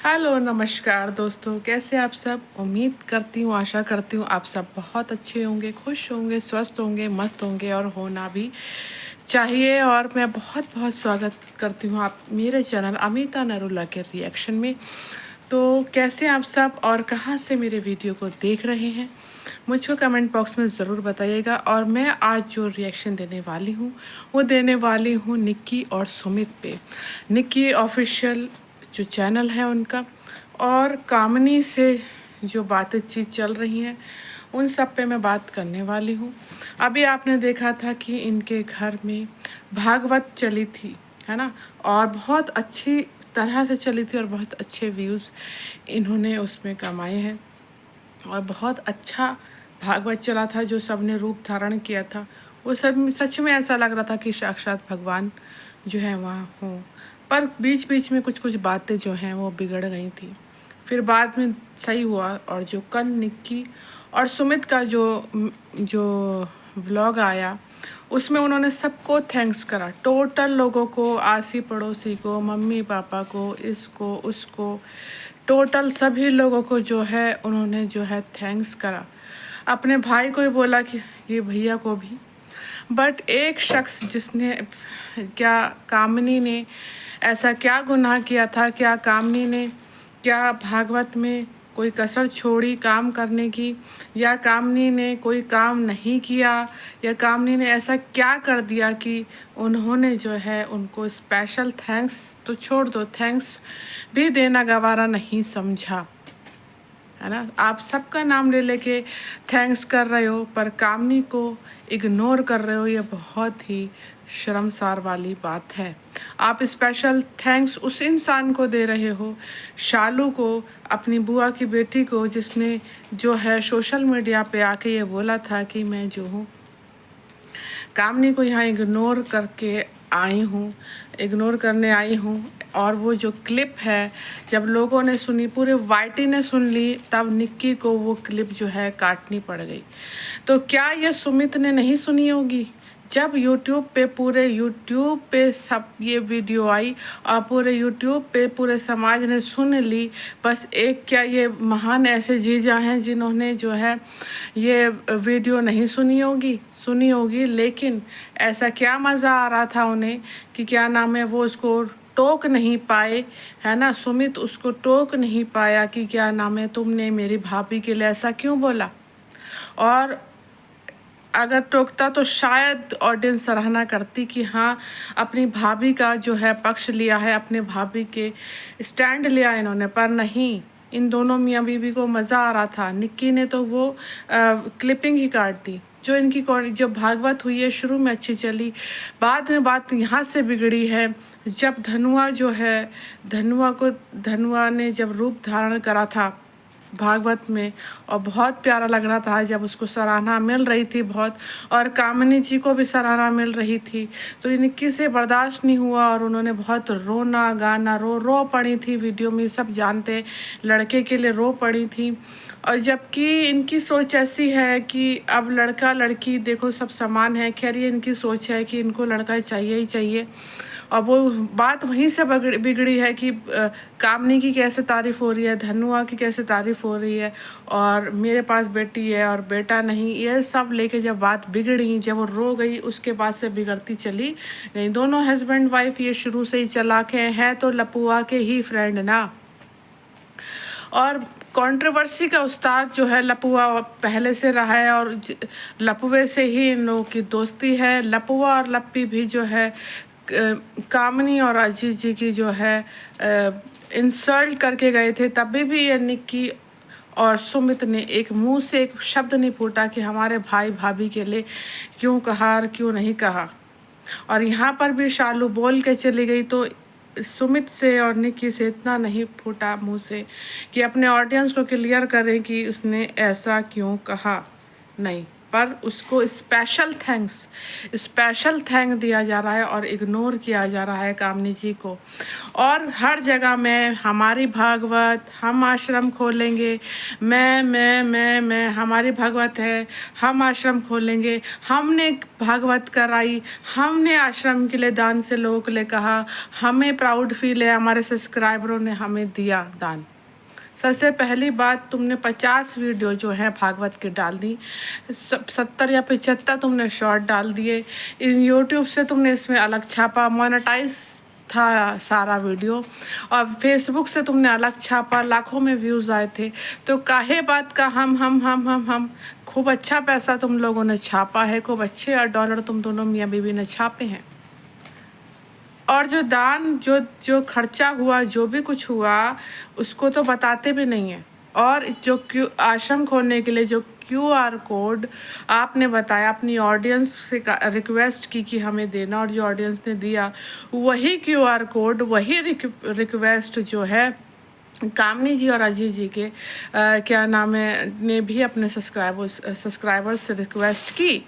Hello नमस्कार दोस्तों, कैसे आप सब। उम्मीद करती हूँ, आशा करती हूँ आप सब बहुत अच्छे होंगे, खुश होंगे, स्वस्थ होंगे, मस्त होंगे और होना भी चाहिए। और मैं बहुत बहुत स्वागत करती हूँ आप मेरे चैनल अमिता नरूला के रिएक्शन में। तो कैसे आप सब और कहाँ से मेरे वीडियो को देख रहे हैं मुझको कमेंट बॉक्स में ज़रूर बताइएगा। और मैं आज जो रिएक्शन देने वाली हूँ वो देने वाली हूँ निक्की और सुमित पे। निक्की ऑफिशियल जो चैनल है उनका, और कामनी से जो बातचीत चल रही हैं उन सब पे मैं बात करने वाली हूँ। अभी आपने देखा था कि इनके घर में भागवत चली थी, है ना, और बहुत अच्छी तरह से चली थी और बहुत अच्छे व्यूज़ इन्होंने उसमें कमाए हैं। और बहुत अच्छा भागवत चला था जो सबने रूप धारण किया था। वो सब सच में ऐसा लग रहा था कि साक्षात भगवान जो है वहाँ हों। पर बीच बीच में कुछ कुछ बातें जो हैं वो बिगड़ गई थी, फिर बाद में सही हुआ। और जो कल निक्की और सुमित का जो व्लॉग आया उसमें उन्होंने सबको थैंक्स करा, टोटल लोगों को, आसी पड़ोसी को, मम्मी पापा को, इसको उसको, टोटल सभी लोगों को जो है उन्होंने जो है थैंक्स करा। अपने भाई को ही बोला कि ये भैया को भी। बट एक शख्स जिसने, क्या कामिनी ने ऐसा क्या गुनाह किया था, क्या कामिनी ने क्या भागवत में कोई कसर छोड़ी काम करने की, या कामिनी ने कोई काम नहीं किया, या कामिनी ने ऐसा क्या कर दिया कि उन्होंने जो है उनको स्पेशल थैंक्स तो छोड़ दो, थैंक्स भी देना गवारा नहीं समझा, है ना। आप सबका नाम ले लेके थैंक्स कर रहे हो पर कामनी को इग्नोर कर रहे हो, ये बहुत ही शर्मसार वाली बात है। आप स्पेशल थैंक्स उस इंसान को दे रहे हो, शालू को, अपनी बुआ की बेटी को, जिसने जो है सोशल मीडिया पे आके ये बोला था कि मैं जो हूँ कामनी को यहाँ इग्नोर करके आई हूँ, इग्नोर करने आई हूँ। और वो जो क्लिप है जब लोगों ने सुनी, पूरे वाईटी ने सुन ली, तब निक्की को वो क्लिप जो है काटनी पड़ गई। तो क्या ये सुमित ने नहीं सुनी होगी? जब यूट्यूब पे, पूरे यूट्यूब पे सब ये वीडियो आई और पूरे यूट्यूब पे पूरे समाज ने सुन ली, बस एक क्या ये महान ऐसे जीजा हैं जिन्होंने जो है ये वीडियो नहीं सुनी होगी, सुनी होगी। लेकिन ऐसा क्या मज़ा आ रहा था उन्हें कि क्या नाम है, वो उसको टोक नहीं पाए, है ना। सुमित उसको टोक नहीं पाया कि क्या नाम है, तुमने मेरी भाभी के लिए ऐसा क्यों बोला। और अगर टोकता तो शायद ऑडियंस सराहना करती कि हाँ, अपनी भाभी का जो है पक्ष लिया है, अपने भाभी के स्टैंड लिया इन्होंने। पर नहीं, इन दोनों मियाँ बीवी को मज़ा आ रहा था। निक्की ने तो वो क्लिपिंग ही काट दी। जो इनकी जो भागवत हुई है शुरू में अच्छी चली, बाद में बात यहाँ से बिगड़ी है। जब धनुआ जो है, धनुआ ने जब रूप धारण करा था भागवत में, और बहुत प्यारा लग रहा था जब उसको सराहना मिल रही थी बहुत, और कामिनी जी को भी सराहना मिल रही थी, तो इनकी से बर्दाश्त नहीं हुआ और उन्होंने बहुत रोना गाना रो पड़ी थी। वीडियो में सब जानते, लड़के के लिए रो पड़ी थी। और जबकि इनकी सोच ऐसी है कि अब लड़का लड़की देखो सब समान है। खैर, ये इनकी सोच है कि इनको लड़का चाहिए ही चाहिए। और वो बात वहीं से बिगड़ी है कि कामनी की कैसे तारीफ़ हो रही है, धनुआ की कैसे तारीफ़ हो रही है, और मेरे पास बेटी है और बेटा नहीं, ये सब लेके जब बात बिगड़ी, जब वो रो गई, उसके बाद से बिगड़ती चली गई। दोनों हस्बैंड वाइफ ये शुरू से ही चलाक हैं तो लपुआ के ही फ्रेंड ना। और कंट्रोवर्सी का उस्ताद जो है लपुआ पहले से रहा है, और लपुए से ही इन लोगों की दोस्ती है। लपुआ और लप्पी भी जो है कामनी और अजीत जी की जो है इंसल्ट करके गए थे, तभी भी ये निक्की और सुमित ने एक मुंह से एक शब्द नहीं फूटा कि हमारे भाई भाभी के लिए क्यों कहा और क्यों नहीं कहा। और यहाँ पर भी शालू बोल के चली गई, तो सुमित से और निक्की से इतना नहीं फूटा मुंह से कि अपने ऑडियंस को क्लियर करें कि उसने ऐसा क्यों कहा। नहीं, पर उसको स्पेशल थैंक दिया जा रहा है और इग्नोर किया जा रहा है कामनी जी को। और हर जगह में हमारी भागवत, हम आश्रम खोलेंगे, मैं हमारी भागवत है, हम आश्रम खोलेंगे, हमने भागवत कराई, हमने आश्रम के लिए दान से लोगों के लिए कहा, हमें प्राउड फील है, हमारे सब्सक्राइबरों ने हमें दिया दान। सबसे पहली बात, तुमने 50 वीडियो जो है भागवत के डाल दी, 70 या 75 तुमने शॉर्ट डाल दिए, यूट्यूब से तुमने इसमें अलग छापा, मोनेटाइज था सारा वीडियो, और फेसबुक से तुमने अलग छापा, लाखों में व्यूज़ आए थे। तो काहे बात का हम खूब अच्छा पैसा तुम लोगों ने छापा है, खूब अच्छे डॉलर तुम दोनों मियाँ बीवी ने छापे हैं। और जो दान जो खर्चा हुआ, जो भी कुछ हुआ, उसको तो बताते भी नहीं है। और जो आश्रम खोलने के लिए जो QR कोड आपने बताया, अपनी ऑडियंस से रिक्वेस्ट की कि हमें देना, और जो ऑडियंस ने दिया वही QR कोड, वही रिक्वेस्ट जो है कामनी जी और अजय जी के क्या नाम है ने भी अपने सब्सक्राइबर्स से रिक्वेस्ट की।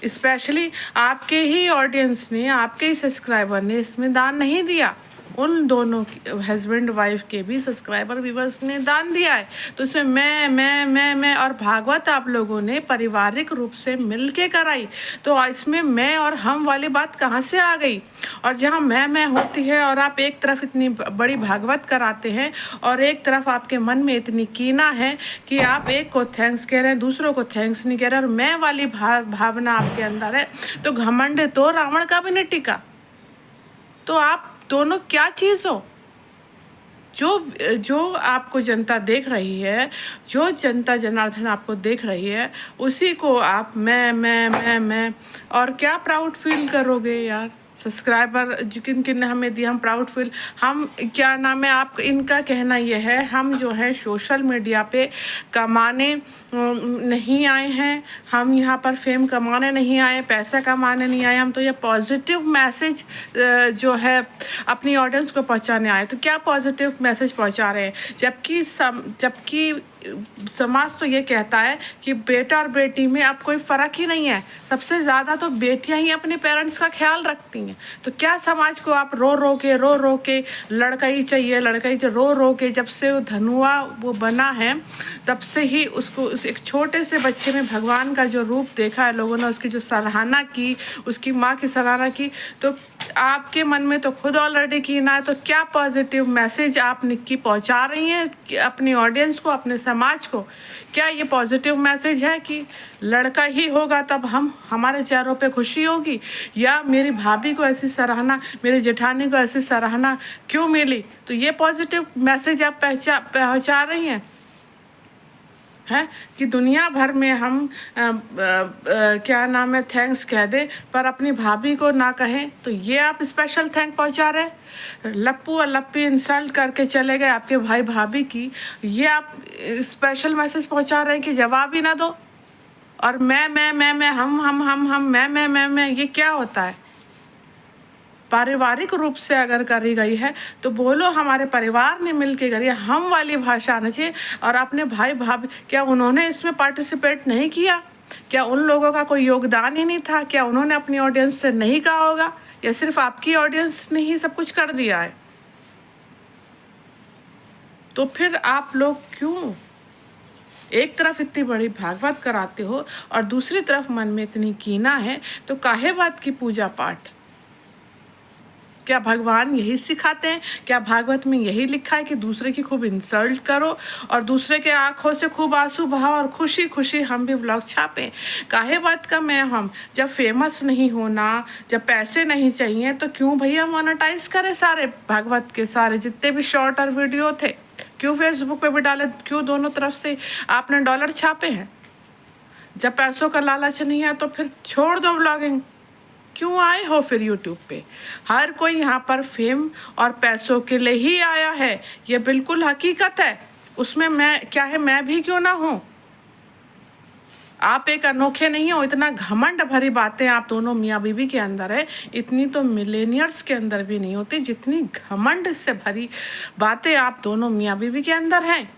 स्पेशली आपके ही ऑडियंस ने, आपके ही सब्सक्राइबर ने इसमें दान नहीं दिया, उन दोनों हस्बैंड वाइफ के भी सब्सक्राइबर व्यूवर्स ने दान दिया है। तो इसमें मैं और भागवत आप लोगों ने पारिवारिक रूप से मिल के कराई, तो इसमें मैं और हम वाली बात कहाँ से आ गई? और जहाँ मैं होती है और आप एक तरफ इतनी बड़ी भागवत कराते हैं और एक तरफ आपके मन में इतनी कीना है कि आप एक को थैंक्स कह रहे हैं, दूसरों को थैंक्स नहीं कह रहे, और मैं वाली भावना आपके अंदर है, तो घमंड तो रावण का भी नहीं टिका। तो आप दोनों क्या चीज़ हो? जो आपको जनता देख रही है, जो जनता जनार्दन आपको देख रही है, उसी को आप मैं और क्या प्राउड फील करोगे यार? सब्सक्राइबर किन किन ने हमें दिया, हम प्राउड फील, हम क्या नाम है आप, इनका कहना ये है हम जो है सोशल मीडिया पे कमाने नहीं आए हैं, हम यहाँ पर फेम कमाने नहीं आए, पैसा कमाने नहीं आए, हम तो ये पॉजिटिव मैसेज जो है अपनी ऑडियंस को पहुँचाने आए। तो क्या पॉजिटिव मैसेज पहुँचा रहे हैं? जबकि समाज तो ये कहता है कि बेटा और बेटी में अब कोई फ़र्क ही नहीं है, सबसे ज़्यादा तो बेटियां ही अपने पेरेंट्स का ख्याल रखती हैं। तो क्या समाज को आप रो रो के लड़का ही चाहिए, रो के जब से वो धनुआ वो बना है तब से ही उसको एक छोटे से बच्चे में भगवान का जो रूप देखा है लोगों ने, उसकी जो सराहना की, उसकी माँ की सराहना की, तो आपके मन में तो खुद ऑलरेडी कीना है। तो क्या पॉजिटिव मैसेज आप निक्की पहुंचा रही हैं अपनी ऑडियंस को, अपने समाज को? क्या ये पॉजिटिव मैसेज है कि लड़का ही होगा तब हमारे चेहरों पे खुशी होगी, या मेरी भाभी को ऐसी सराहना, मेरी जेठानी को ऐसी सराहना क्यों मिली? तो ये पॉजिटिव मैसेज आप पहुंचा रही हैं कि दुनिया भर में हम क्या नाम है थैंक्स कह दे, पर अपनी भाभी को ना कहें, तो ये आप स्पेशल थैंक पहुंचा रहे हैं। लप्पू और लप्पी इंसल्ट करके चले गए आपके भाई भाभी की, ये आप स्पेशल मैसेज पहुंचा रहे हैं कि जवाब ही ना दो, और मैं हम मैं ये क्या होता है? पारिवारिक रूप से अगर करी गई है तो बोलो हमारे परिवार ने मिल के करी, हम वाली भाषा आना चाहिए। और अपने भाई भाभी, क्या उन्होंने इसमें पार्टिसिपेट नहीं किया? क्या उन लोगों का कोई योगदान ही नहीं था? क्या उन्होंने अपनी ऑडियंस से नहीं कहा होगा, या सिर्फ आपकी ऑडियंस ने ही सब कुछ कर दिया है? तो फिर आप लोग क्यों एक तरफ इतनी बड़ी भागवत कराते हो और दूसरी तरफ मन में इतनी कीना है? तो काहे बात की पूजा पाठ? क्या भगवान यही सिखाते हैं? क्या भागवत में यही लिखा है कि दूसरे की खूब इंसल्ट करो और दूसरे के आंखों से खूब आंसू बहाओ और खुशी खुशी हम भी ब्लॉग छापें? काहे बात का हम जब फेमस नहीं होना, जब पैसे नहीं चाहिए, तो क्यों भैया मोनेटाइज करें सारे भागवत के सारे जितने भी शॉर्ट और वीडियो थे? क्यों फेसबुक पे भी डाले? क्यों दोनों तरफ से आपने डॉलर छापे हैं? जब पैसों का लालच नहीं है तो फिर छोड़ दो ब्लॉगिंग, क्यों आए हो फिर यूट्यूब पे? हर कोई यहाँ पर फेम और पैसों के लिए ही आया है, ये बिल्कुल हकीकत है। उसमें मैं क्या है, मैं भी क्यों ना हूँ? आप एक अनोखे नहीं हो, इतना घमंड भरी बातें आप दोनों मियाँ बीवी के अंदर है, इतनी तो मिलेनियर्स के अंदर भी नहीं होती जितनी घमंड से भरी बातें आप दोनों मियाँ बीवी के अंदर हैं।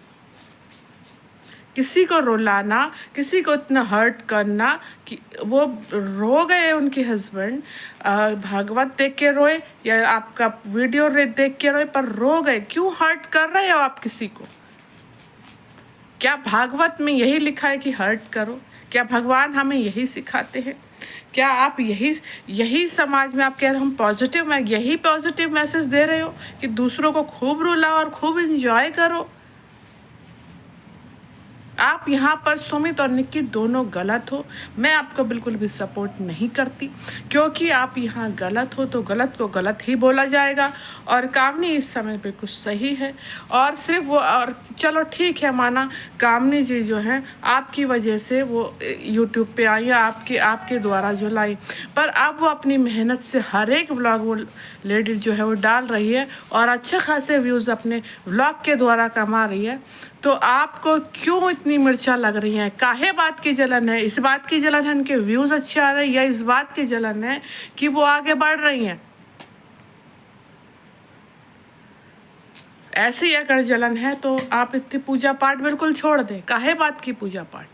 किसी को रुलाना, किसी को इतना हर्ट करना कि वो रो गए उनके हस्बैंड, भागवत देख के रोए या आपका वीडियो देख के रोए, पर रो गए। क्यों हर्ट कर रहे हो आप किसी को? क्या भागवत में यही लिखा है कि हर्ट करो? क्या भगवान हमें यही सिखाते हैं? क्या आप यही समाज में आप कह रहे हो हम पॉजिटिव में, यही पॉजिटिव मैसेज दे रहे हो कि दूसरों को खूब रुलाओ और खूब एंजॉय करो? आप यहाँ पर सुमित और निक्की दोनों गलत हो। मैं आपको बिल्कुल भी सपोर्ट नहीं करती, क्योंकि आप यहाँ गलत हो तो गलत को गलत ही बोला जाएगा। और कामनी इस समय पे कुछ सही है, और सिर्फ वो, और चलो ठीक है माना कामनी जी जो है आपकी वजह से वो यूट्यूब पे आई, आपके द्वारा जो लाई, पर अब वो अपनी मेहनत से हर एक व्लॉग वो लेडी जो है वो डाल रही है और अच्छे खासे व्यूज़ अपने व्लॉग के द्वारा कमा रही है। तो आपको क्यों इतनी मिर्चा लग रही हैं? काहे बात की जलन है? इस बात की जलन है उनके व्यूज़ अच्छे आ रहे हैं, या इस बात की जलन है कि वो आगे बढ़ रही हैं? ऐसी अगर जलन है तो आप इतनी पूजा पाठ बिल्कुल छोड़ दें। काहे बात की पूजा पाठ?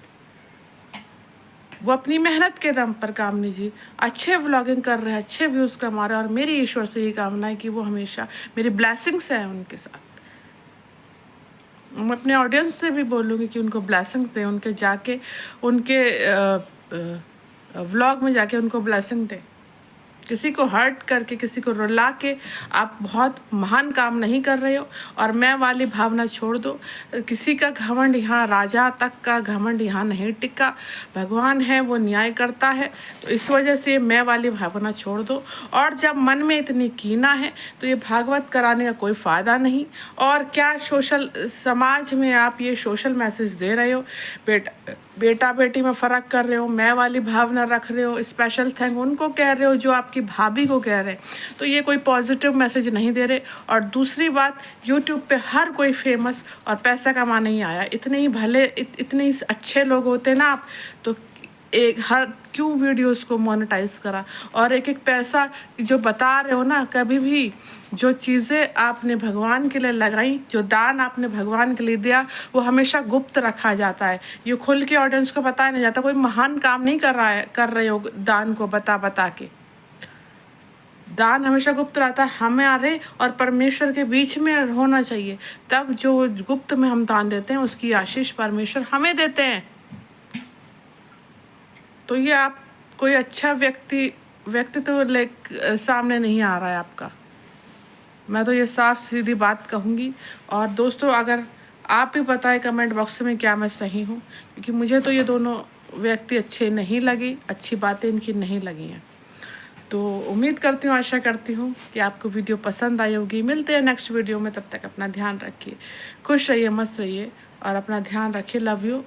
वो अपनी मेहनत के दम पर कामनी जी अच्छे व्लॉगिंग कर रहे हैं, अच्छे व्यूज़ कमा रहे हैं, और मेरी ईश्वर से ये कामना है कि वो हमेशा, मेरी ब्लेसिंग्स हैं उनके साथ। मैं अपने ऑडियंस से भी बोलूँगी कि उनको ब्लेसिंग्स दें, उनके जाके उनके व्लॉग में जाके उनको ब्लेसिंग दें। किसी को हर्ट करके, किसी को रुला के आप बहुत महान काम नहीं कर रहे हो। और मैं वाली भावना छोड़ दो। किसी का घमंड यहाँ, राजा तक का घमंड यहाँ नहीं टिका। भगवान है वो न्याय करता है, तो इस वजह से मैं वाली भावना छोड़ दो। और जब मन में इतनी कीना है तो ये भागवत कराने का कोई फ़ायदा नहीं। और क्या सोशल समाज में आप ये सोशल मैसेज दे रहे हो? बेटा बेटी में फ़र्क कर रहे हो, मैं वाली भावना रख रहे हो, स्पेशल थैंक उनको कह रहे हो जो आपकी भाभी को कह रहे हैं, तो ये कोई पॉजिटिव मैसेज नहीं दे रहे। और दूसरी बात, यूट्यूब पे हर कोई फेमस और पैसा कमाने ही आया। इतने ही भले इतने ही अच्छे लोग होते ना आप, तो एक हर क्यों वीडियोस को मोनेटाइज करा? और एक एक पैसा जो बता रहे हो ना, कभी भी जो चीज़ें आपने भगवान के लिए लगाई, जो दान आपने भगवान के लिए दिया, वो हमेशा गुप्त रखा जाता है। ये खुल के ऑडियंस को बताया नहीं जाता। कोई महान काम नहीं कर रहे हो दान को बता के। दान हमेशा गुप्त रहता है, हमारे और परमेश्वर के बीच में होना चाहिए। तब जो गुप्त में हम दान देते हैं उसकी आशीष परमेश्वर हमें देते हैं। तो ये आप कोई अच्छा व्यक्ति तो सामने नहीं आ रहा है आपका। मैं तो ये साफ सीधी बात कहूँगी। और दोस्तों, अगर आप भी बताएं कमेंट बॉक्स में क्या मैं सही हूँ, क्योंकि मुझे तो ये दोनों व्यक्ति अच्छे नहीं लगे, अच्छी बातें इनकी नहीं लगी हैं। तो उम्मीद करती हूँ, आशा करती हूँ कि आपको वीडियो पसंद आई होगी। मिलते हैं नेक्स्ट वीडियो में, तब तक अपना ध्यान रखिए, खुश रहिए, मस्त रहिए और अपना ध्यान रखिए। Love you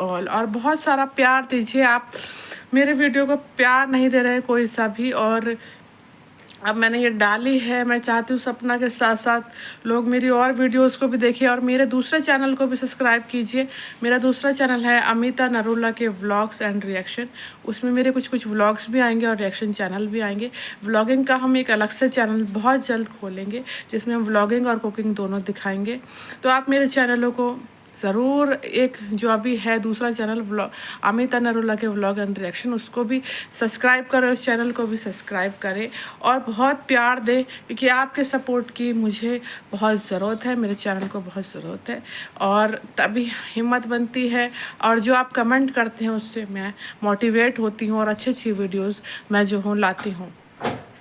all. और बहुत सारा प्यार दीजिए। आप मेरे वीडियो को प्यार नहीं दे रहे हैं कोई सा भी, और अब मैंने ये डाली है, मैं चाहती हूँ सपना के साथ साथ लोग मेरी और वीडियोस को भी देखें, और मेरे दूसरे चैनल को भी सब्सक्राइब कीजिए। मेरा दूसरा चैनल है अमिता नरूला के व्लॉग्स एंड रिएक्शन। उसमें मेरे कुछ व्लॉग्स भी आएंगे और रिएक्शन चैनल भी आएंगे। व्लॉगिंग का हम एक अलग से चैनल बहुत जल्द खोलेंगे, जिसमें हम व्लॉगिंग और कुकिंग दोनों दिखाएंगे। तो आप मेरे चैनलों को ज़रूर, एक जो अभी है दूसरा चैनल अमिता नरूला के व्लॉग एंड रिएक्शन, उसको भी सब्सक्राइब करें, उस चैनल को भी सब्सक्राइब करें और बहुत प्यार दें, क्योंकि आपके सपोर्ट की मुझे बहुत ज़रूरत है, मेरे चैनल को बहुत ज़रूरत है, और तभी हिम्मत बनती है। और जो आप कमेंट करते हैं उससे मैं मोटिवेट होती हूँ और अच्छी वीडियोज़ मैं जो हूँ लाती हूँ।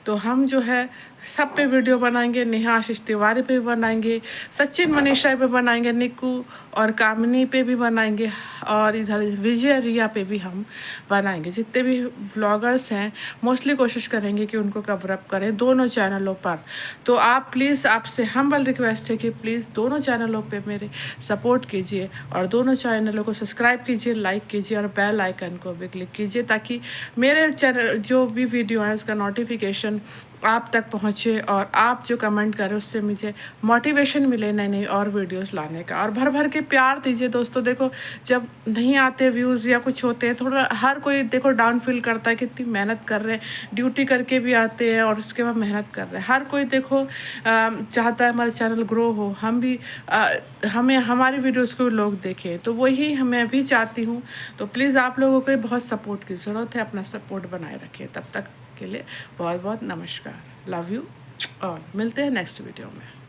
तो हम जो है सब पे वीडियो बनाएंगे, नेहा आशीष तिवारी पे भी बनाएंगे, सचिन मनीषा पे बनाएंगे, निक्कू और कामिनी पे भी बनाएंगे, और इधर विजय रिया पे भी हम बनाएंगे। जितने भी व्लॉगर्स हैं मोस्टली कोशिश करेंगे कि उनको कवर अप करें दोनों चैनलों पर। तो आप प्लीज़, आपसे हम्बल रिक्वेस्ट है कि प्लीज़ दोनों चैनलों पे मेरे सपोर्ट कीजिए और दोनों चैनलों को सब्सक्राइब कीजिए, लाइक कीजिए और बेल आइकन को भी क्लिक कीजिए, ताकि मेरे चैनल जो भी वीडियो है उसका नोटिफिकेशन आप तक पहुँचे और आप जो कमेंट करें उससे मुझे मोटिवेशन मिले नई नई और वीडियोस लाने का। और भर भर के प्यार दीजिए दोस्तों। देखो जब नहीं आते व्यूज़ या कुछ होते हैं, थोड़ा हर कोई देखो डाउन फील करता है, कितनी मेहनत कर रहे हैं, ड्यूटी करके भी आते हैं और उसके बाद मेहनत कर रहे हैं। हर कोई देखो चाहता है हमारा चैनल ग्रो हो, हम भी हमें हमारी वीडियोज़ को लोग देखें, तो वही मैं भी चाहती हूँ। तो प्लीज़ आप लोगों को बहुत सपोर्ट की ज़रूरत है, अपना सपोर्ट बनाए रखें। तब तक के लिए बहुत बहुत नमस्कार, लव यू और मिलते हैं नेक्स्ट वीडियो में।